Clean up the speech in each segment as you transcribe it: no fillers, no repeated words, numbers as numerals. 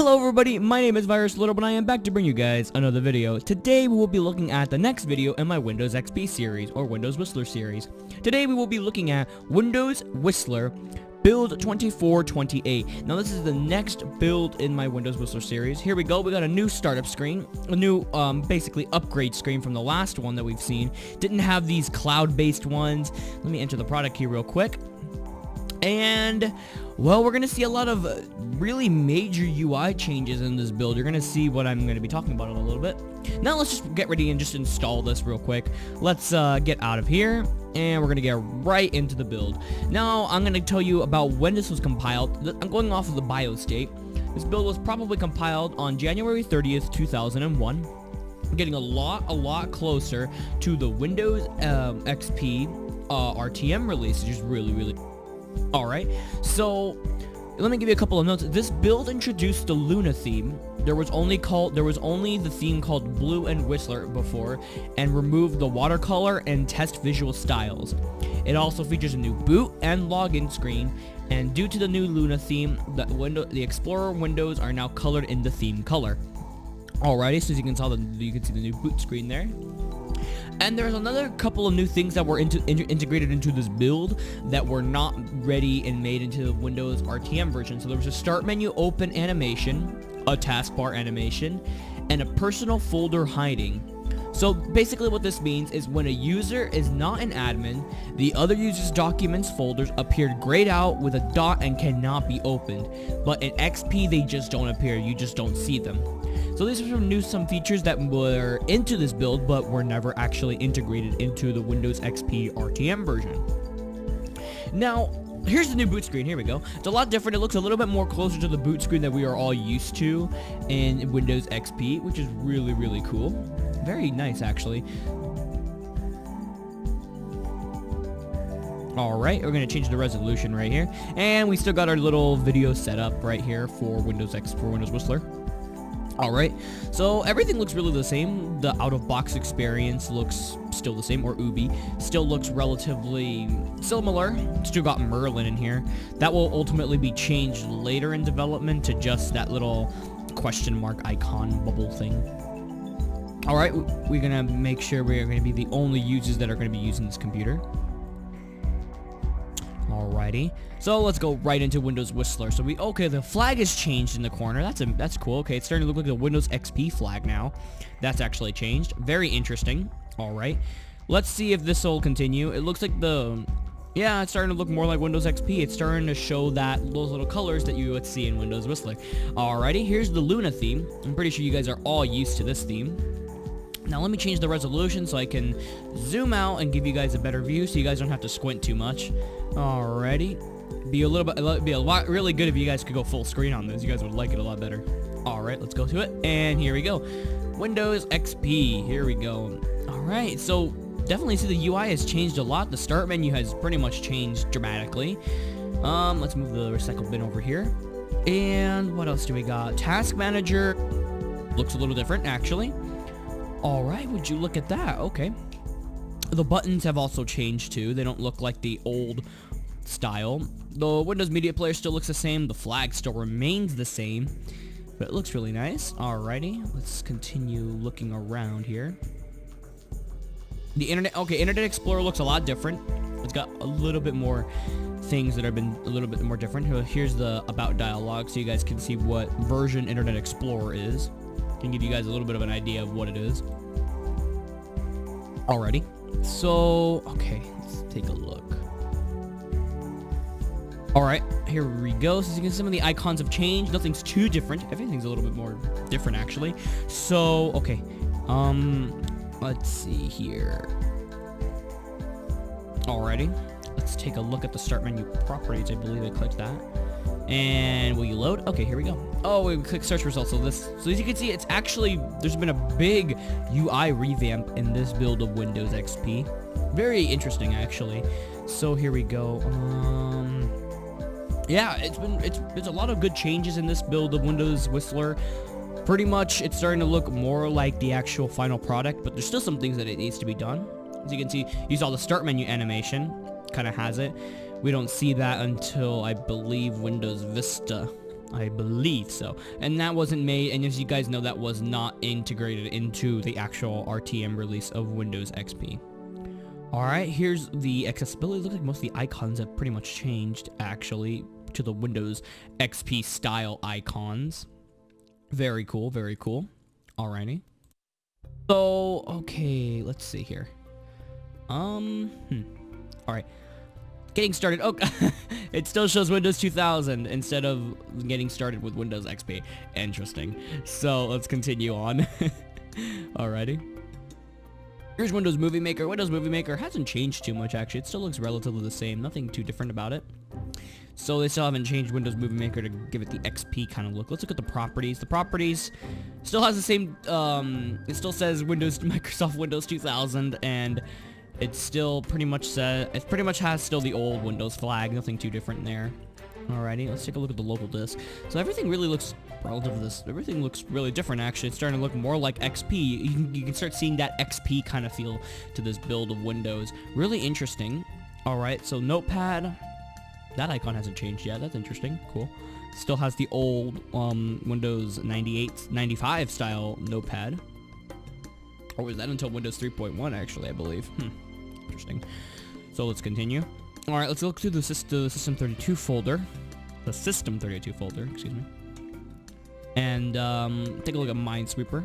Hello everybody, my name is Virus Little, and I am back to bring you guys another video. Today we will be looking at the next video in my Windows XP series, or Windows Whistler series. Today we will be looking at Windows Whistler build 2428. Now this is the next build in my Windows Whistler series. Here we go, we got a new startup screen, a new basically upgrade screen from the last one that we've seen. Didn't have these cloud-based ones. Let me enter the product key real quick. And, well, we're going to see a lot of really major UI changes in this build. You're going to see what I'm going to be talking about in a little bit. Now let's just get ready and just install this real quick. Let's get out of here, and we're going to get right into the build. Now, I'm going to tell you about when this was compiled. I'm going off of the BIOS date. This build was probably compiled on January 30th, 2001. I'm getting a lot closer to the Windows XP RTM release, which is really Alright, so let me give you a couple of notes. This build introduced the Luna theme. There was only the theme called Blue and Whistler before, and removed the watercolor and test visual styles. It also features a new boot and login screen, and due to the new Luna theme, the Explorer windows are now colored in the theme color. Alrighty, so as you can see the new boot screen there. And there's another couple of new things that were integrated into this build that were not ready and made into the Windows RTM version. So there was a start menu open animation, a taskbar animation, and a personal folder hiding. So basically what this means is when a user is not an admin, the other user's documents folders appear grayed out with a dot and cannot be opened. But in XP they just don't appear, you just don't see them. So these are some features that were into this build, but were never actually integrated into the Windows XP RTM version. Now, here's the new boot screen. Here we go. It's a lot different. It looks a little bit more closer to the boot screen that we are all used to in Windows XP, which is really cool. Very nice, actually. Alright, we're going to change the resolution right here. And we still got our little video set up right here for Windows Whistler. Alright, so everything looks really the same. The out-of-box experience looks still the same, or Ubi. Still looks relatively similar. Still got Merlin in here. That will ultimately be changed later in development to just that little question mark icon bubble thing. Alright, we're going to make sure we're going to be the only users that are going to be using this computer. Alrighty, so let's go right into Windows Whistler. So okay, the flag has changed in the corner. That's cool. Okay, it's starting to look like the Windows XP flag now. That's actually changed. Very interesting. Alright, let's see if this will continue. It looks like yeah, it's starting to look more like Windows XP. It's starting to show those little colors that you would see in Windows Whistler. Alrighty, here's the Luna theme. I'm pretty sure you guys are all used to this theme. Now let me change the resolution so I can zoom out and give you guys a better view so you guys don't have to squint too much. Alrighty. It'd be a lot really good if you guys could go full screen on this. You guys would like it a lot better. Alright, let's go to it. And here we go. Windows XP. Here we go. Alright, so definitely see the UI has changed a lot. The start menu has pretty much changed dramatically. Let's move the recycle bin over here. And what else do we got? Task Manager looks a little different, actually. Alright, would you look at that? Okay. The buttons have also changed too. They don't look like the old style. The Windows Media Player still looks the same. The flag still remains the same. But it looks really nice. Alrighty, let's continue looking around here. The Internet Explorer looks a lot different. It's got a little bit more things that have been a little bit more different. Here's the About Dialog so you guys can see what version Internet Explorer is. Can give you guys a little bit of an idea of what it is. Alrighty. So, okay, let's take a look. Alright, here we go. So as you can see, some of the icons have changed. Nothing's too different. Everything's a little bit more different, actually. So, okay. Let's see here. Alrighty. Let's take a look at the start menu properties. I believe I clicked that. And will you load? Okay, here we go. Oh, we click search results. So as you can see, it's actually, there's been a big UI revamp in this build of Windows XP. Very interesting, actually. So here we go. Yeah, it's a lot of good changes in this build of Windows Whistler. Pretty much, it's starting to look more like the actual final product, but there's still some things that it needs to be done. As you can see, you saw the start menu animation, kind of has it. We don't see that until, I believe, Windows Vista I believe so. And that wasn't made, and as you guys know, that was not integrated into the actual RTM release of Windows XP. Alright, here's the accessibility. It looks like most of the icons have pretty much changed, actually, to the Windows XP style icons. Very cool, very cool. Alrighty. So, okay, let's see here. Alright. Getting started. Oh, it still shows Windows 2000 instead of getting started with Windows XP. Interesting. So, let's continue on. Alrighty. Here's Windows Movie Maker. Windows Movie Maker hasn't changed too much, actually. It still looks relatively the same. Nothing too different about it. So they still haven't changed Windows Movie Maker to give it the XP kind of look. Let's look at the properties. The properties still has the same, it still says Microsoft Windows 2000, and it's still pretty much has still the old Windows flag. Nothing too different there. Alrighty, let's take a look at the local disk. So everything really looks everything looks really different, actually. It's starting to look more like XP. You can start seeing that XP kind of feel to this build of Windows. Really interesting. Alright, so Notepad. That icon hasn't changed yet. That's interesting. Cool. Still has the old Windows 98, 95 style Notepad. Or was that until Windows 3.1, actually, I believe. Interesting. So let's continue. Alright, let's look through the System 32 folder. The System 32 folder, excuse me. And take a look at Minesweeper.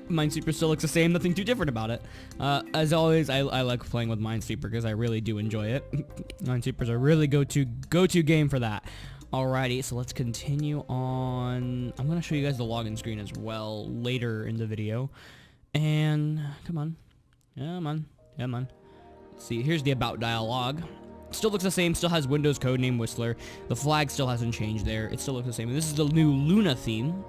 Minesweeper still looks the same, nothing too different about it. As always, I like playing with Minesweeper because I really do enjoy it. Minesweeper's a really go-to game for that. Alrighty, so let's continue on. I'm gonna show you guys the login screen as well later in the video. And come on. Let's see, here's the About dialog. Still looks the same, still has Windows codename Whistler. The flag still hasn't changed there. It still looks the same. And this is the new Luna theme.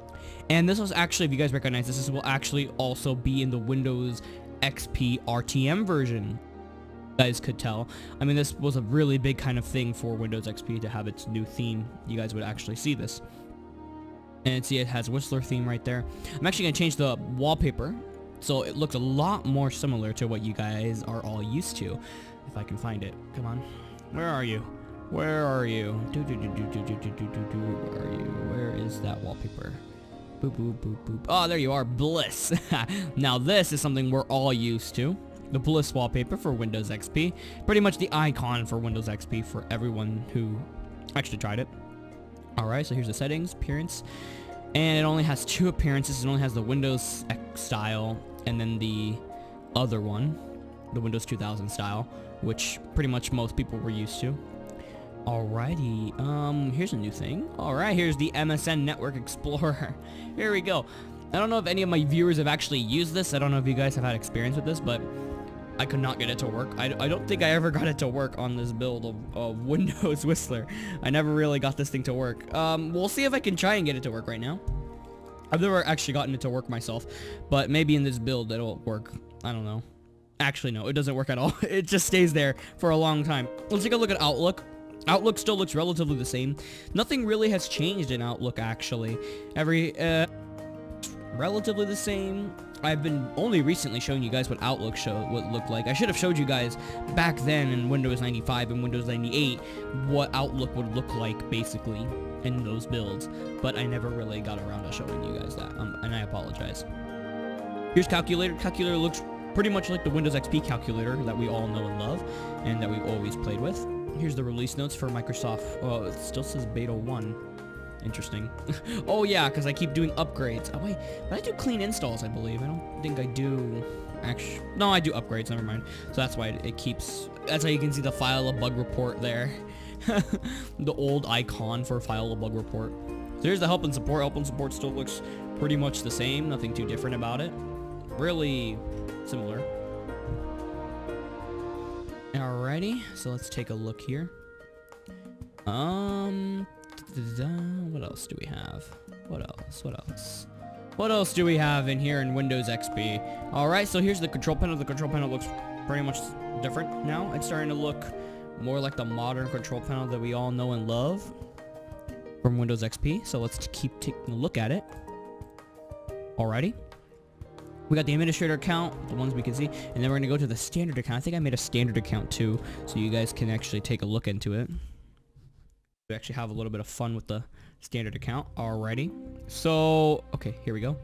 And this was actually, if you guys recognize this will actually also be in the Windows XP RTM version. You guys could tell. I mean, this was a really big kind of thing for Windows XP to have its new theme. You guys would actually see this. And see, it has Whistler theme right there. I'm actually going to change the wallpaper, so it looks a lot more similar to what you guys are all used to. If I can find it. Come on. Where are you? Where are you? Where are you? Where is that wallpaper? Boop, boop, boop, boop. Oh, there you are. Bliss. Now, this is something we're all used to. The Bliss wallpaper for Windows XP. Pretty much the icon for Windows XP for everyone who actually tried it. Alright, so here's the settings, appearance. And it only has 2 appearances. It only has the Windows X style and then the other one, the Windows 2000 style, which pretty much most people were used to. Alrighty, here's a new thing. Alright, here's the Msn Network Explorer. Here we go. I don't know if any of my viewers have actually used this. I don't know if you guys have had experience with this, but I could not get it to work. I don't think I ever got it to work on this build of Windows Whistler. I never really got this thing to work. We'll see if I can try and get it to work right now. I've never actually gotten it to work myself, but maybe in this build it'll work. I don't know. Actually, no, it doesn't work at all. It just stays there for a long time. Let's take a look at Outlook. Outlook still looks relatively the same. Nothing really has changed in Outlook, actually. Relatively the same. I've been only recently showing you guys what Outlook would look like. I should have showed you guys back then in Windows 95 and Windows 98 what Outlook would look like, basically, in those builds. But I never really got around to showing you guys that, and I apologize. Here's Calculator. Calculator looks pretty much like the Windows XP calculator that we all know and love, and that we've always played with. Here's the release notes for Microsoft. Oh, it still says Beta 1. Interesting. Oh, yeah, because I keep doing upgrades. Oh, wait, but I do clean installs, I believe. I don't think I do... Actually, no, I do upgrades. Never mind. So that's why it keeps... That's how you can see the file a bug report there. The old icon for file a bug report. So here's the help and support. Help and support still looks pretty much the same. Nothing too different about it. Really similar. Alrighty, so let's take a look here. What else do we have? What else do we have in here in Windows XP? Alright, so here's the control panel. The control panel looks pretty much different now. It's starting to look more like the modern control panel that we all know and love from Windows XP. So let's keep taking a look at it. Alrighty. We got the administrator account, the ones we can see, and then we're going to go to the standard account. I think I made a standard account too, so you guys can actually take a look into it. We actually have a little bit of fun with the standard account. Alrighty. So, okay, here we go.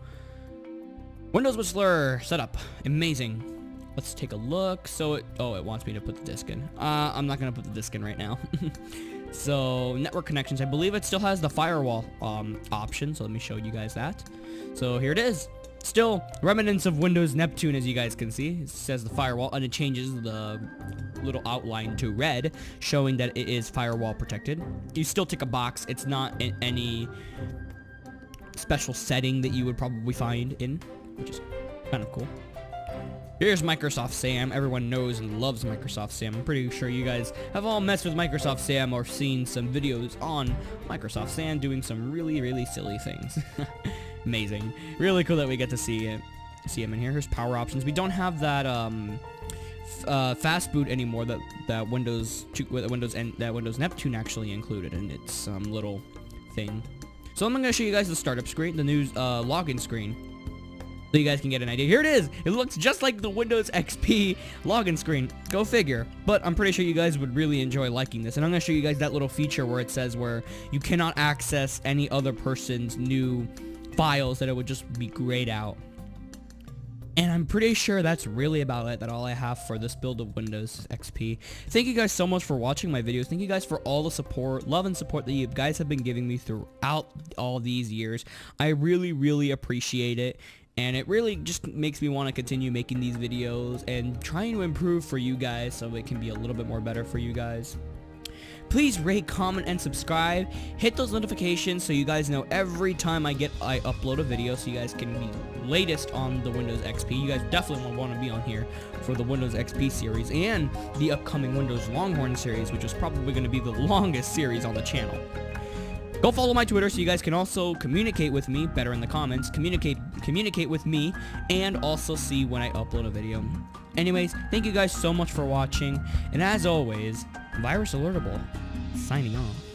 Windows Whistler setup. Amazing. Let's take a look. So it wants me to put the disk in. I'm not gonna put the disk in right now. So network connections, I believe it still has the firewall option, so let me show you guys that. So here it is. Still remnants of Windows Neptune, as you guys can see. It says the firewall, and it changes the little outline to red, showing that it is firewall protected. You still tick a box. It's not in any special setting that you would probably find in, which is kind of cool. Here's Microsoft Sam. Everyone knows and loves Microsoft Sam. I'm pretty sure you guys have all messed with Microsoft Sam or seen some videos on Microsoft Sam doing some really, really silly things. Amazing. Really cool that we get to see him in here. Here's power options. We don't have that fast boot anymore that Windows Neptune actually included in its little thing. So I'm gonna show you guys the startup screen, the new login screen, so you guys can get an idea. Here it is. It looks just like the Windows XP login screen. Go figure. But I'm pretty sure you guys would really enjoy liking this. And I'm going to show you guys that little feature where it says where you cannot access any other person's new files, that it would just be grayed out. And I'm pretty sure that's really about it. That's all I have for this build of Windows XP. Thank you guys so much for watching my videos. Thank you guys for all the support, love and support that you guys have been giving me throughout all these years. I really, really appreciate it. And it really just makes me want to continue making these videos and trying to improve for you guys so it can be a little bit more better for you guys. Please rate, comment, and subscribe. Hit those notifications so you guys know every time I upload a video, so you guys can be latest on the Windows XP. You guys definitely want to be on here for the Windows XP series and the upcoming Windows Longhorn series, which is probably going to be the longest series on the channel. Go follow my Twitter so you guys can also communicate with me, better in the comments, communicate with me, and also see when I upload a video. Anyways, thank you guys so much for watching, and as always, Virus Alertable, signing off.